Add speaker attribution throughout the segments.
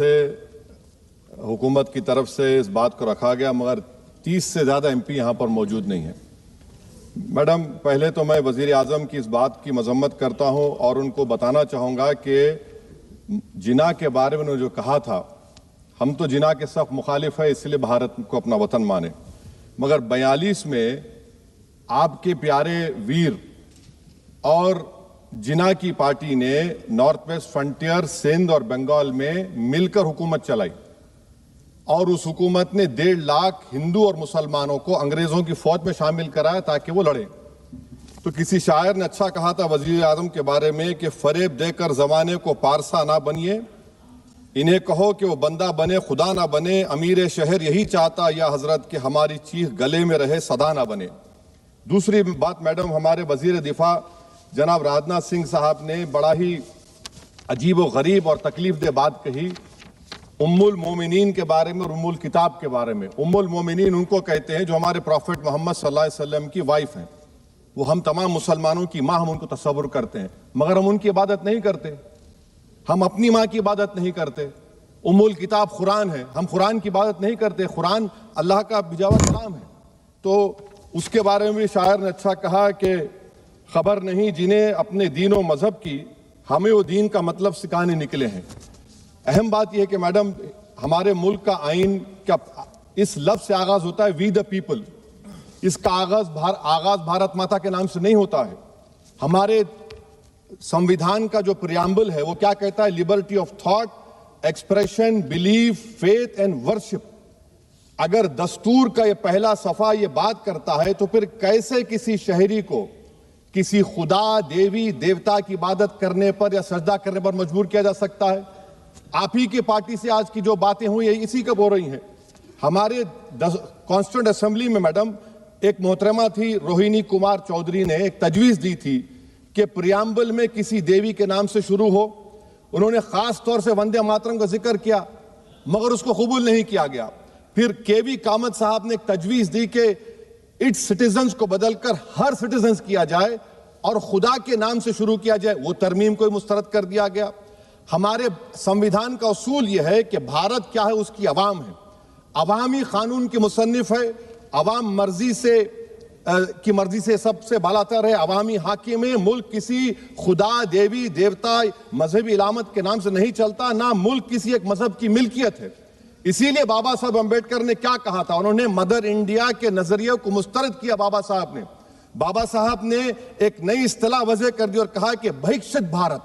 Speaker 1: से हुकूमत की तरफ से इस बात को रखा गया, मगर 30 से ज़्यादा एमपी यहाँ पर मौजूद नहीं है। मैडम, पहले तो मैं वज़ीर आज़म की इस बात की मजम्मत करता हूँ और उनको बताना चाहूँगा कि जिना के बारे में उन्होंने जो कहा था, हम तो जिना के सख्त मुखालिफ है, इसलिए भारत को अपना वतन माने, मगर 42 में आपके प्यारे वीर और जिना की पार्टी ने नॉर्थ वेस्ट फ्रंटियर, सिंध और बंगाल में मिलकर हुकूमत चलाई और उस हुकूमत ने 1.5 लाख हिंदू और मुसलमानों को अंग्रेजों की फौज में शामिल कराया ताकि वो लड़े। तो किसी शायर ने अच्छा कहा था वजीर आजम के बारे में कि फरेब देकर जमाने को पारसा ना बनिए, इन्हें कहो कि वो बंदा बने खुदा ना बने, अमीर शहर यही चाहता या हजरत कि हमारी चीख गले में रहे सदा ना बने। दूसरी बात मैडम, हमारे वजीर दिफा जनाब राजनाथ सिंह साहब ने बड़ा ही अजीब व गरीब और तकलीफ दे बात कही उम्मुल मोमिनीन के बारे में और उम्मुल किताब के बारे में। उम्मुल मोमिनीन उनको कहते हैं जो हमारे प्रॉफिट मोहम्मद सल्लल्लाहु अलैहि वसल्लम की वाइफ हैं, वो हम तमाम मुसलमानों की माँ, हम उनको तस्वुर करते हैं, मगर हम उनकी इबादत नहीं करते, हम अपनी माँ की इबादत नहीं करते। उम्मुल किताब कुरान है, हम कुरान की इबादत नहीं करते, कुरान अल्लाह का बिजावा कलाम है। तो उसके बारे में भी शायर ने अच्छा कहा कि खबर नहीं जिन्हें अपने दीन व मजहब की, हमें वो दीन का मतलब सिखाने निकले हैं। अहम बात यह है कि मैडम, हमारे मुल्क का आइन क्या इस लफ्ज से आगाज होता है, वी द पीपल। इसका आगाज भारत माता के नाम से नहीं होता है। हमारे संविधान का जो प्रियम्बल है वो क्या कहता है? Liberty of thought, expression, belief, faith and worship. अगर दस्तूर का ये पहला सफा ये बात करता है तो फिर कैसे किसी शहरी को किसी खुदा, देवी, देवता की इबादत करने पर या सजदा करने पर मजबूर किया जा सकता है? आप ही की पार्टी से आज की जो बातें हुई है इसी का बोल रही हैं। हमारे कॉन्स्टिट्यूंट असेंबली में मैडम एक मोहतरमा थी रोहिणी कुमार चौधरी ने एक तजवीज दी थी कि प्रियम्बल में किसी देवी के नाम से शुरू हो। उन्होंने खास तौर से वंदे मातरम का जिक्र किया, मगर उसको कबूल नहीं किया गया। फिर केवी कामत साहब ने एक तजवीज दी कि इट्स सिटीजन्स को बदलकर हर सिटीजन्स किया जाए और खुदा के नाम से शुरू किया जाए, वो तरमीम को मुस्तरद कर दिया गया। हमारे संविधान का उसूल यह है कि भारत क्या है, उसकी अवाम है, अवामी कानून की मुसन्निफ है, अवाम की मर्जी से सबसे बालातर है, अवामी हाकिम है। मुल्क किसी खुदा, देवी, देवता, मजहबी इलामत के नाम से नहीं चलता, ना मुल्क किसी एक मजहब की मिल्कियत है। इसीलिए बाबा साहब अम्बेडकर ने क्या कहा था? उन्होंने मदर इंडिया के नजरिए को मुस्तरद किया। बाबा साहब ने एक नई इस्तिलाह वजह कर दी और कहा कि भैक्षित भारत,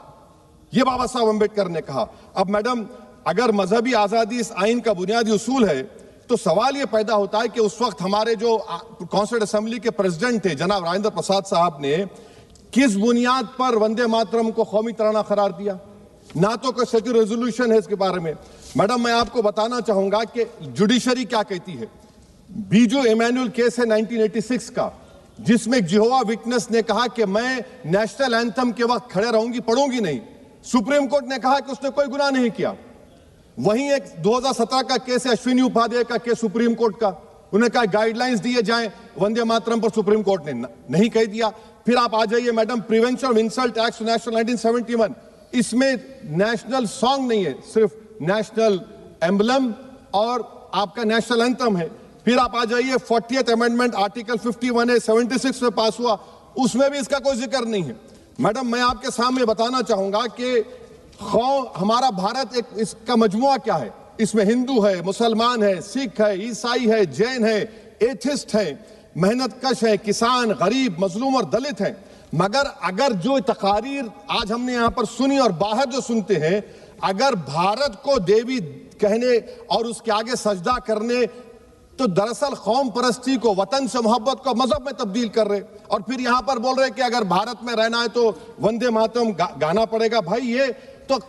Speaker 1: ये बाबा साहब अम्बेडकर ने कहा। अब मैडम, अगर मजहबी आजादी इस आइन का बुनियादी उसूल है तो सवाल यह पैदा होता है कि उस वक्त हमारे जो कॉन्स्टिट्यूंट असेंबली के प्रेसिडेंट थे जनाब राजेंद्र प्रसाद साहब ने किस बुनियाद पर वंदे मातरम को कौमी तराना करार दिया? ना तो कोई सेक्यूर रेजोल्यूशन है इसके बारे में। मैडम, मैं आपको बताना चाहूंगा कि जुडिशरी क्या कहती है। बीजू इमैनुअल केस है 1986 का, जिसमें जिहोवा विटनेस ने कहा कि मैं नेशनल एंथम के वक्त खड़े रहूंगी, पढ़ूंगी नहीं। सुप्रीम कोर्ट ने कहा कि उसने कोई गुनाह नहीं किया। वहीं एक 2017 का केस है अश्विनी उपाध्याय का केस सुप्रीम कोर्ट का, उन्हें कहा गाइडलाइंस दिए जाएं वंदे मातरम पर, सुप्रीम कोर्ट ने नहीं कह दिया। फिर आप आ जाइए madam, prevention of insult act national 1971, इसमें नेशनल सॉन्ग नहीं है, सिर्फ नेशनल एम्बलम और आपका नेशनल एंथम है। फिर आप आ जाइए 40th अमेंडमेंट आर्टिकल 51A 76 में पास हुआ, उसमें भी इसका कोई जिक्र नहीं है। मैडम, मैं आपके सामने बताना चाहूंगा कि हमारा भारत एक इसका मजमुआ क्या है। इसमें हिंदू है, मुसलमान है, सिख है, ईसाई है, जैन है, एथिस्ट है, मेहनतकश है, किसान, गरीब, मजलूम और दलित है। मगर अगर जो तकारीर आज हमने यहां पर सुनी और बाहर जो सुनते हैं, अगर भारत को देवी कहने और उसके आगे सजदा करने, तो दरअसल कौम परस्ती को, वतन से मोहब्बत को मजहब में तब्दील कर रहे, और फिर यहां पर बोल रहे कि अगर भारत में रहना है तो वंदे मातरम गाना पड़ेगा। भाई, ये तो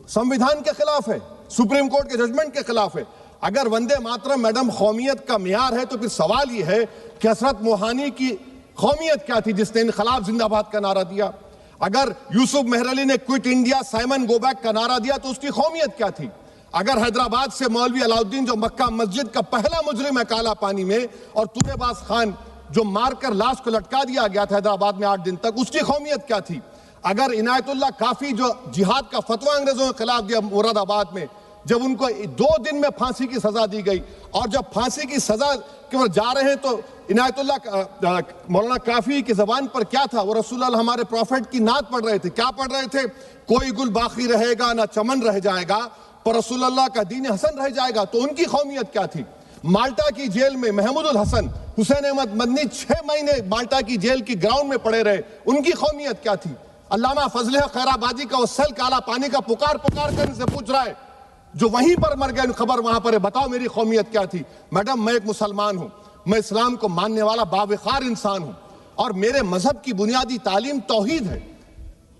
Speaker 1: संविधान के खिलाफ है, सुप्रीम कोर्ट के जजमेंट के खिलाफ है। अगर वंदे मातरम मैडम कौमियत का मियार है तो फिर सवाल यह है कि हजरत मोहानी की कौमियत क्या थी जिसने इनकलाब जिंदाबाद का नारा दिया? अगर यूसुफ मेहरली ने quit India, Simon go back का नारा दिया तो उसकी कौमियत क्या थी? अगर हैदराबाद से मौलवी अलाउद्दीन जो मक्का मस्जिद का पहला मुजरिम है काला पानी में, और तुरेबाज खान जो मारकर लाश को लटका दिया गया था हैदराबाद में 8 दिन तक, उसकी कौमियत क्या थी? अगर इनायतुल्लाह काफी जो जिहाद का फतवा अंग्रेजों के खिलाफ दिया मुरादाबाद में, जब उनको 2 दिन में फांसी की सजा दी गई, और जब फांसी की सजा के बाद जा रहे हैं तो इनायतुल्लाह मौलाना काफी की जबान पर क्या था? वो रसूलुल्लाह हमारे प्रॉफिट की नात पढ़ रहे थे। क्या पढ़ रहे थे? कोई गुल बाकी रहेगा ना चमन रह जाएगा, पर रसूलुल्लाह का दीन हसन रह जाएगा। तो उनकी कौमियत क्या थी? माल्टा की जेल में महमूदुल हसन, हुसैन अहमद मदनी 6 महीने माल्टा की जेल की ग्राउंड में पड़े रहे, उनकी कौमियत क्या थी? अल्लामा फजल खैराबादी का वो सल काला पानी का पुकार कर से पूछ रहा है, जो वहीं पर मर गए, खबर वहां पर है, बताओ मेरी कौमियत क्या थी? मैडम, मैं एक मुसलमान हूं, मैं इस्लाम को मानने वाला बावखार इंसान हूं, और मेरे मजहब की बुनियादी तालीम तौहीद है,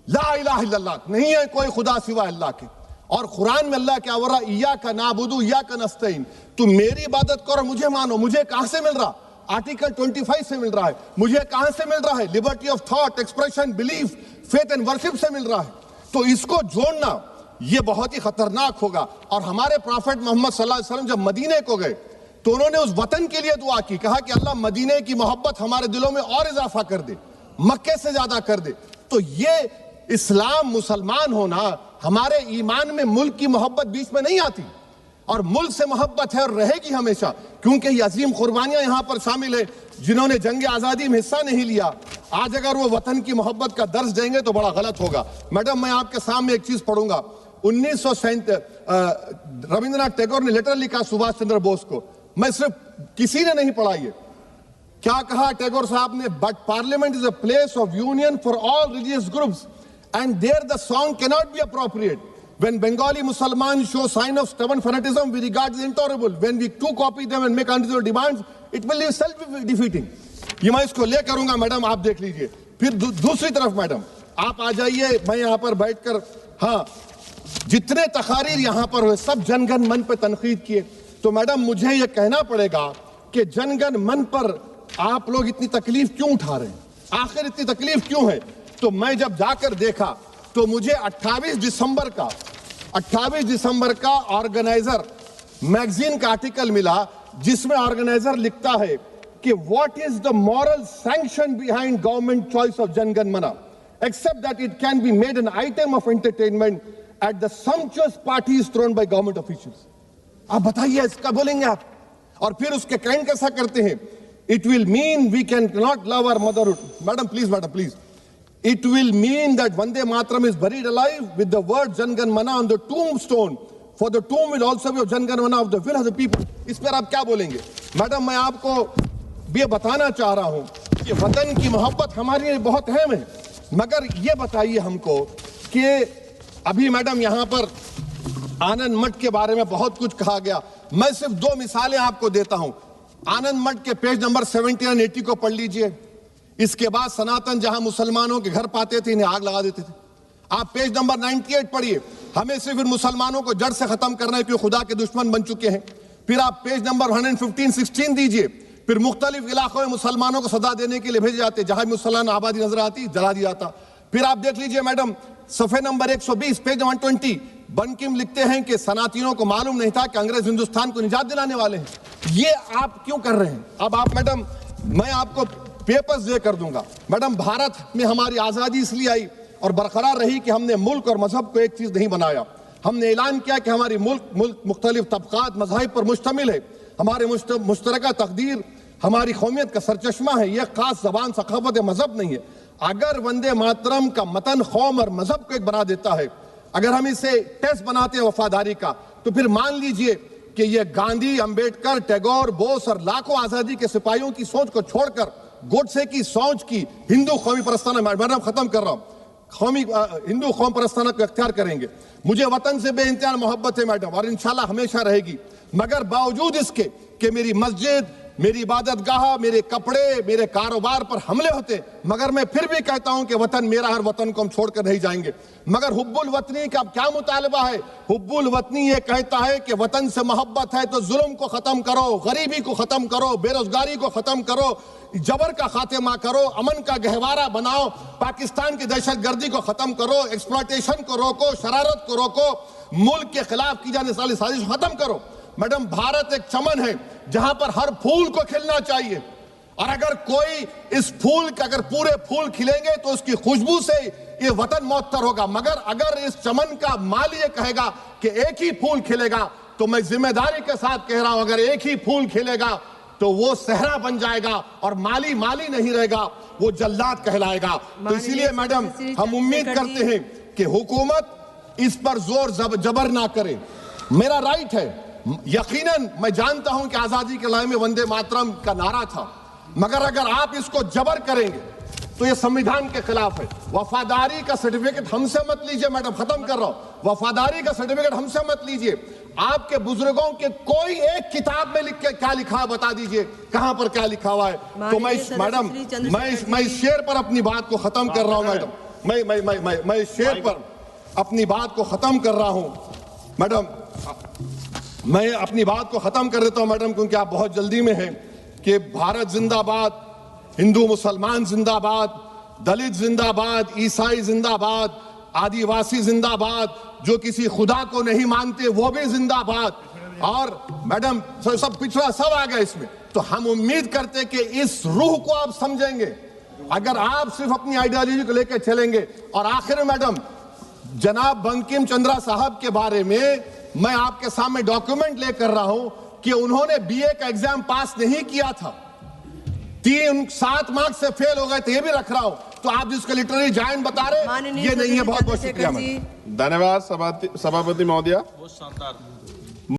Speaker 1: ला इलाहा इल्लल्लाह, नहीं है कोई खुदा सिवा अल्लाह के। और कुरान में अल्लाह क्या बोल रहा? इय्याका नाबुदु इय्याका नस्तईन, तुम मेरी इबादत करो, मुझे मानो। मुझे कहां से मिल रहा? आर्टिकल 25 से मिल रहा है। मुझे कहां से मिल रहा है? Liberty of thought, expression, belief, faith and worship से मिल रहा है। तो इसको जोड़ना ये बहुत ही खतरनाक होगा। और हमारे प्रॉफिट मोहम्मद सल्लल्लाहु अलैहि वसल्लम जब मदीने को गए तो उन्होंने उस वतन के लिए दुआ की, कहा कि अल्लाह मदीने की मोहब्बत हमारे दिलों में और इजाफा कर दे, मक्के से ज्यादा कर दे। तो ये इस्लाम, मुसलमान होना, हमारे ईमान में मुल्क की मोहब्बत बीच में नहीं आती, और मुल्क से मोहब्बत है और रहेगी हमेशा, क्योंकि ये अजीम कुर्बानियां यहां पर शामिल है जिन्होंने जंग आजादी में हिस्सा नहीं लिया। आज अगर वो वतन की मोहब्बत का दर्ज देंगे तो बड़ा गलत होगा। मैडम, मैं आपके सामने एक चीज पढ़ूंगा। 1937 रविंद्रनाथ टैगोर ने लेटर लिखा सुभाष चंद्र बोस को। मैं सिर्फ, किसी ने नहीं पढ़ा ये। क्या कहा टैगोर साहब ने? But parliament is a place of union for all religious groups and there the song cannot be appropriate. When Bengali Muslims show sign of stubborn fanatism, we regard it intolerable. When we too copy them and make unreasonable demands, it will be self-defeating. ये मैं इसको ले करूंगा madam, आप देख लीजिए। फिर दूसरी तरफ मैडम आप आ जाइए, मैं यहाँ पर बैठकर, हाँ, जितने तकारीर यहाँ पर हुए सब जनगण मन पर तनकीद किए। तो मैडम मुझे ये कहना पड़ेगा कि जनगण मन पर आप लोग इतनी तकलीफ क्यों उठा रहे हैं? आखिर इतनी तकलीफ क्यों है? तो मैं जब जाकर देखा तो मुझे 28 दिसंबर का ऑर्गेनाइजर मैगजीन का आर्टिकल मिला, जिसमें ऑर्गेनाइजर लिखता है कि what is the moral sanction behind government choice of Janagana Mana, except that it can be made an item of entertainment at the sumptuous parties thrown by government officials. आप बताइए, इसका बोलेंगे आप? और फिर उसके कैन कैसा करते हैं? It will mean we can not love our motherhood. Madam please, it will mean that Vande Mataram is buried alive with the word Jan Gan Mana on the tombstone, for the tomb will also be of Jan Gan Mana of the will of the people. इस पर आप क्या बोलेंगे? Madam, मैं आपको ये बताना चाह रहा हूं कि वतन की मोहब्बत हमारे लिए बहुत अहम है, मगर ये बताइए हमको कि अभी मैडम यहाँ पर आनंद मठ के बारे में बहुत कुछ कहा गया। मैं सिर्फ 2 मिसालें आपको देता हूं। आनंद मठ के पेज नंबर 70 और 80 को पढ़ लीजिए। इसके बाद सनातन जहां मुसलमानों के घर पाते थे, इन्हें आग लगा देते थे। आप पेज नंबर 98 पढ़िए। हमें सिर्फ इन मुसलमानों को जड़ से खत्म करना है क्योंकि खुदा के दुश्मन बन चुके हैं। फिर आप पेज नंबर 115-16 दीजिए। फिर मुख्तलिफ इलाकों में मुसलमानों को सदा देने के लिए भेजे जाते, जहां मुसलमान आबादी नजर आती जला दिया जाता। फिर आप देख लीजिए मैडम, सफे नंबर 120 पेज 120, बंकिम लिखते हैं कि सनातियों को मालूम नहीं था कि अंग्रेज हिंदुस्तान को निजात दिलाने वाले हैं। ये आप क्यों कर रहे हैं? अब आप मैडम, मैं आपको पेपर्स दे कर दूंगा। मैडम, भारत में हमारी आजादी इसलिए आई और बरकरार रही कि हमने मुल्क और मजहब को एक चीज नहीं बनाया। हमने ऐलान किया कि हमारी मुल्क मुख्तलिफ तबकात मज़ाहिब पर मुश्तमिल है। हमारे मुश्तरका तकदीर हमारी कौमियत का सरचश्मा है। यह खास जबान, सखावत, मजहब नहीं है। अगर वंदे मातरम का मतन कौम और मजहब को एक बना देता है, अगर हम इसे टेस्ट बनाते हैं वफादारी का, तो फिर मान लीजिए कि यह गांधी, अंबेडकर, टैगोर, बोस और लाखों आजादी के सिपाहियों की सोच को छोड़कर गोडसे की सोच की हिंदू कौमी परस्ताना, मैडम खत्म कर रहा हूं, कौमी हिंदू कौम परस्ताना को अख्तियार करेंगे। मुझे वतन से बेइंतहा मोहब्बत है मैडम, और इंशाल्लाह हमेशा रहेगी। मगर बावजूद इसके कि मेरी मस्जिद, मेरी इबादत गाह, मेरे कपड़े, मेरे कारोबार पर हमले होते, मगर मैं फिर भी कहता हूं कि वतन मेरा, हर वतन को हम छोड़कर नहीं जाएंगे। मगर हुब्बुल वतनी का क्या मुतालबा है? हुब्बुल वतनी ये कहता है कि वतन से मोहब्बत है तो जुल्म को खत्म करो, गरीबी को खत्म करो, बेरोजगारी को खत्म करो, जबर का खात्मा करो, अमन का गहवारा बनाओ, पाकिस्तान की दहशतगर्दी को खत्म करो, एक्सप्लॉयटेशन को रोको, शरारत को रोको, मुल्क के खिलाफ की जाने वाली साजिश खत्म करो। मैडम, भारत एक चमन है जहां पर हर फूल को खिलना चाहिए। और अगर कोई इस फूल के अगर पूरे फूल खिलेंगे तो उसकी खुशबू से ये वतन मौतर होगा, मगर अगर इस चमन का माली ये कहेगा कि एक ही फूल खिलेगा, तो मैं जिम्मेदारी के साथ कह रहा हूं, अगर एक ही फूल खिलेगा तो वो सहरा बन जाएगा और माली माली नहीं रहेगा, वो जल्लाद कहलाएगा। तो इसीलिए मैडम हम उम्मीद करते हैं कि हुकूमत इस पर जोर जबर ना करे। मेरा राइट है, यकीनन मैं जानता हूं कि आजादी के लड़ाई में वंदे मातरम का नारा था, मगर अगर आप इसको जबर करेंगे तो ये संविधान के खिलाफ है। वफादारी का सर्टिफिकेट हमसे मत लीजिए मैडम, खत्म कर रहा हूं। वफादारी का सर्टिफिकेट हमसे मत लीजिए। आपके बुजुर्गों के कोई एक किताब में लिख के क्या लिखा है बता दीजिए, कहां पर क्या लिखा हुआ है। तो मैं मैडम मैं इस शेर पर अपनी बात को खत्म कर रहा हूं मैडम, मैं इस शेर पर अपनी बात को खत्म कर रहा हूं मैडम, मैं अपनी बात को खत्म कर देता हूं मैडम, क्योंकि आप बहुत जल्दी में हैं। कि भारत जिंदाबाद, हिंदू मुसलमान जिंदाबाद, दलित जिंदाबाद, ईसाई जिंदाबाद, आदिवासी जिंदाबाद, जो किसी खुदा को नहीं मानते वो भी जिंदाबाद, और मैडम सब पिछड़ा सब आ गया इसमें। तो हम उम्मीद करते कि इस रूह को आप समझेंगे अगर आप सिर्फ अपनी आइडियोलॉजी को लेकर चलेंगे। और आखिर में मैडम, जनाब बंकिम चंद्रा साहब के बारे में मैं आपके सामने डॉक्यूमेंट लेकर रहा हूं कि उन्होंने बीए का एग्जाम पास नहीं किया था, 7 मार्क्स से फेल हो गए थे, ये भी रख रहा हूं। तो आप जिसका लिटरेरी जायंट बता रहे ये नहीं है। बहुत बहुत शुक्रिया।
Speaker 2: धन्यवाद सभापति महोदया।